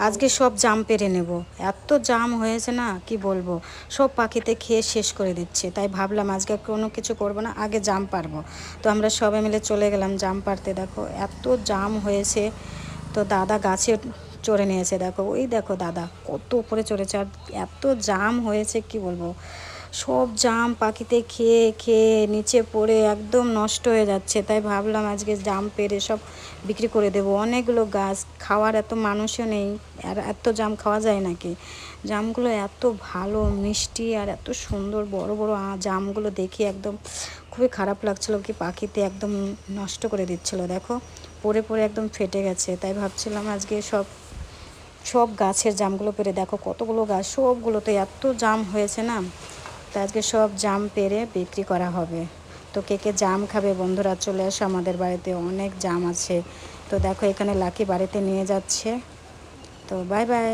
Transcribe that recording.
আজকে সব জাম পেরে নেব। এত জাম হয়েছে না কি বলবো, সব পাখিতে খেয়ে শেষ করে দিচ্ছে। তাই ভাবলাম আজকে কোনো কিছু করব না, আগে জাম পারবো। তো আমরা সবাই মিলে চলে গেলাম জাম পারতে। দেখো এত জাম হয়েছে। তো দাদা গাছে চড়ে নিয়েছে, দেখো ওই দেখো দাদা কত উপরে চড়েছে। আর এত জাম হয়েছে কি বলবো, সব জাম পাখিতে খেয়ে খেয়ে নিচে পড়ে একদম নষ্ট হয়ে যাচ্ছে। তাই ভাবলাম আজকে জাম পেড়ে সব বিক্রি করে দেবো। অনেকগুলো গাছ, খাওয়ার এত মানুষও নেই, আর এত জাম খাওয়া যায় নাকি। জামগুলো এত ভালো মিষ্টি আর এত সুন্দর বড় বড় জামগুলো দেখে একদম খুবই খারাপ লাগছিল, কি পাখিতে একদম নষ্ট করে দিচ্ছিল। দেখো পড়ে পড়ে একদম ফেটে গেছে। তাই ভাবছিলাম আজকে সব সব গাছের জামগুলো পেরে, দেখো কতগুলো গাছ, সবগুলোতে এত জাম হয়েছে না। তো আজকে সব জাম পেরে বিক্রি করা হবে। তো কে কে জাম খাবে বন্ধুরা চলে আসো আমাদের বাড়িতে, অনেক জাম আছে। তো দেখো এখানে লাকি বাড়িতে নিয়ে যাচ্ছে। তো বাই বাই।